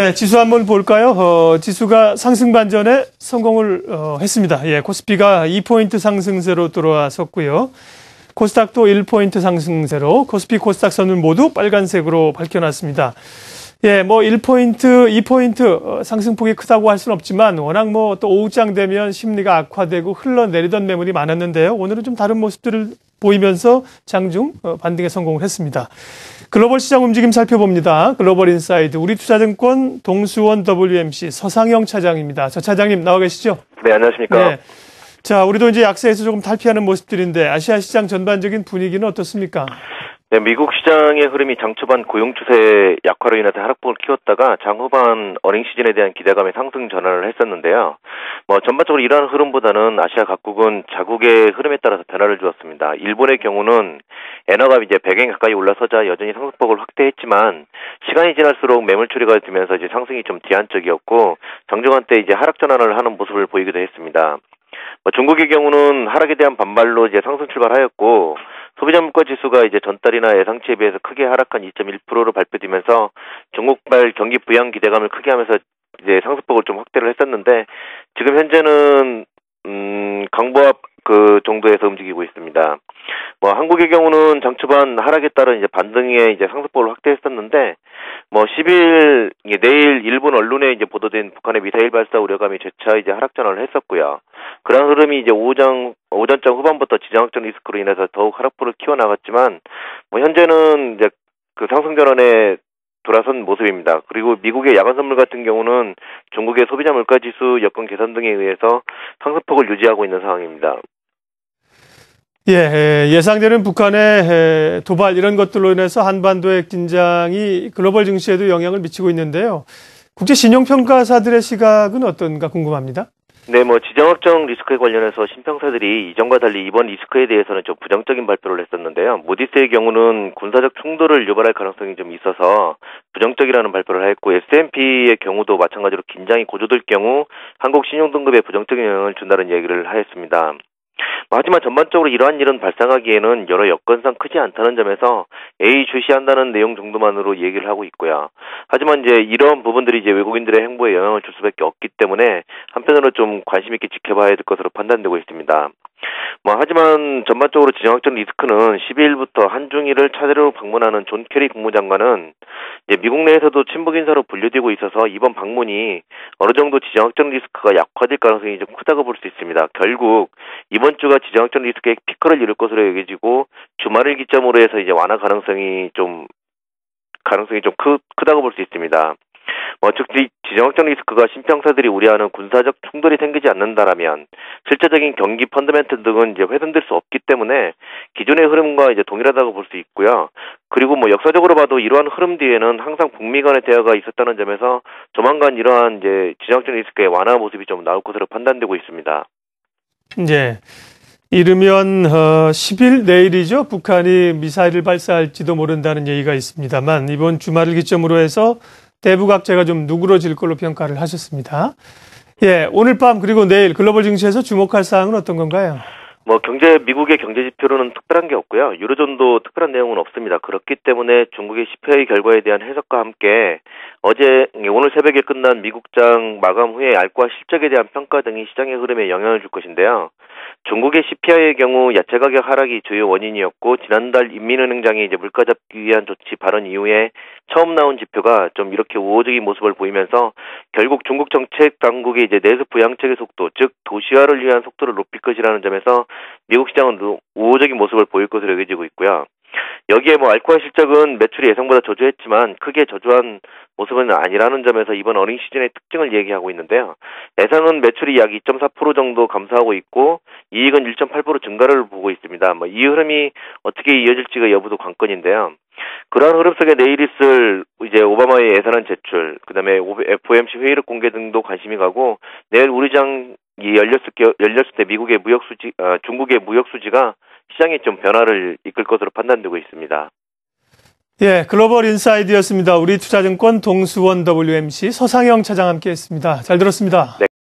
네, 지수 한번 볼까요? 지수가 상승 반전에 성공을 했습니다. 예, 코스피가 2포인트 상승세로 들어왔었고요. 코스닥도 1포인트 상승세로 코스피 코스닥 선은 모두 빨간색으로 밝혀놨습니다. 예, 뭐 1포인트, 2포인트 상승폭이 크다고 할 수는 없지만 워낙 뭐 또 오후장 되면 심리가 악화되고 흘러내리던 매물이 많았는데요. 오늘은 좀 다른 모습들을 보이면서 장중 반등에 성공을 했습니다. 글로벌 시장 움직임 살펴봅니다. 글로벌 인사이드 우리투자증권 동수원 WMC 서상영 차장입니다. 저 차장님 나와 계시죠? 네, 안녕하십니까? 네. 자, 우리도 이제 약세에서 조금 탈피하는 모습들인데 아시아 시장 전반적인 분위기는 어떻습니까? 네, 미국 시장의 흐름이 장 초반 고용 추세 약화로 인해서 하락폭을 키웠다가 장 후반 어닝 시즌에 대한 기대감의 상승 전환을 했었는데요. 전반적으로 이러한 흐름보다는 아시아 각국은 자국의 흐름에 따라서 변화를 주었습니다. 일본의 경우는 엔화가 이제 100엔 가까이 올라서자 여전히 상승폭을 확대했지만 시간이 지날수록 매물 처리가 되면서 이제 상승이 좀 제한적이었고 장중한 때 이제 하락 전환을 하는 모습을 보이기도 했습니다. 중국의 경우는 하락에 대한 반발로 이제 상승 출발하였고 소비자 물가 지수가 이제 전달이나 예상치에 비해서 크게 하락한 2.1%로 발표되면서 중국발 경기 부양 기대감을 크게 하면서 이제 상승폭을 좀 확대를 했었는데 지금 현재는 강보합 그 정도에서 움직이고 있습니다. 한국의 경우는 장 초반 하락에 따른 이제 반등의 이제 상승폭을 확대했었는데 10일 내일 일본 언론에 이제 보도된 북한의 미사일 발사 우려감이 재차 이제 하락 전환을 했었고요. 그런 흐름이 이제 오전장 후반부터 지정학적 리스크로 인해서 더욱 하락폭을 키워나갔지만 현재는 이제 그 상승 전환에 돌아선 모습입니다. 그리고 미국의 야간 선물 같은 경우는 중국의 소비자 물가 지수 여건 개선 등에 의해서 상승폭을 유지하고 있는 상황입니다. 예, 예상되는 북한의 도발 이런 것들로 인해서 한반도의 긴장이 글로벌 증시에도 영향을 미치고 있는데요. 국제 신용평가사들의 시각은 어떤가 궁금합니다. 네, 지정학적 리스크에 관련해서 신평사들이 이전과 달리 이번 리스크에 대해서는 좀 부정적인 발표를 했었는데요. 무디스의 경우는 군사적 충돌을 유발할 가능성이 좀 있어서 부정적이라는 발표를 했고 S&P의 경우도 마찬가지로 긴장이 고조될 경우 한국 신용등급에 부정적인 영향을 준다는 얘기를 하였습니다. 하지만 전반적으로 이러한 일은 발생하기에는 여러 여건상 크지 않다는 점에서 A 주시한다는 내용 정도만으로 얘기를 하고 있고요. 하지만 이제 이런 부분들이 이제 외국인들의 행보에 영향을 줄 수밖에 없기 때문에 한편으로 좀 관심 있게 지켜봐야 될 것으로 판단되고 있습니다. 하지만 전반적으로 지정학적 리스크는 12일부터 한중일을 차례로 방문하는 존 캐리 국무장관은 이제 미국 내에서도 친북 인사로 분류되고 있어서 이번 방문이 어느 정도 지정학적 리스크가 약화될 가능성이 좀 크다고 볼 수 있습니다. 결국 이번 주가 지정학적 리스크의 피크를 이룰 것으로 여겨지고 주말을 기점으로 해서 이제 완화 가능성이 좀 크다고 볼 수 있습니다. 즉 지정학적 리스크가 신평사들이 우려하는 군사적 충돌이 생기지 않는다라면 실제적인 경기 펀더멘트 등은 이제 훼손될 수 없기 때문에 기존의 흐름과 이제 동일하다고 볼 수 있고요. 그리고 역사적으로 봐도 이러한 흐름 뒤에는 항상 북미 간의 대화가 있었다는 점에서 조만간 이러한 이제 지정학적 리스크의 완화 모습이 좀 나올 것으로 판단되고 있습니다. 네. 이르면 10일 내일이죠. 북한이 미사일을 발사할지도 모른다는 얘기가 있습니다만 이번 주말을 기점으로 해서 대북 악재가 좀 누그러질 걸로 평가를 하셨습니다. 예, 오늘 밤 그리고 내일 글로벌 증시에서 주목할 사항은 어떤 건가요? 미국의 경제 지표로는 특별한 게 없고요. 유로존도 특별한 내용은 없습니다. 그렇기 때문에 중국의 CPI 결과에 대한 해석과 함께 오늘 새벽에 끝난 미국장 마감 후에 알코아 실적에 대한 평가 등이 시장의 흐름에 영향을 줄 것인데요. 중국의 CPI의 경우 야채 가격 하락이 주요 원인이었고 지난달 인민은행장이 이제 물가 잡기 위한 조치 발언 이후에 처음 나온 지표가 좀 이렇게 우호적인 모습을 보이면서 결국 중국 정책 당국의 이제 내수 부양책의 속도, 즉 도시화를 위한 속도를 높일 것이라는 점에서 미국 시장은 우호적인 모습을 보일 것으로 여겨지고 있고요. 여기에 알코아 실적은 매출이 예상보다 저조했지만 크게 저조한 모습은 아니라는 점에서 이번 어닝 시즌의 특징을 얘기하고 있는데요. 예상은 매출이 약 2.4% 정도 감소하고 있고 이익은 1.8% 증가를 보고 있습니다. 이 흐름이 어떻게 이어질지가 여부도 관건인데요. 그러한 흐름 속에 내일 있을 이제 오바마의 예산안 제출, 그다음에 FOMC 회의록 공개 등도 관심이 가고 내일 우리 장이 열렸을 때 중국의 무역 수지가 시장에 좀 변화를 이끌 것으로 판단되고 있습니다. 예, 글로벌 인사이드였습니다. 우리투자증권 동수원 WMC 서상영 차장 함께했습니다. 잘 들었습니다. 네.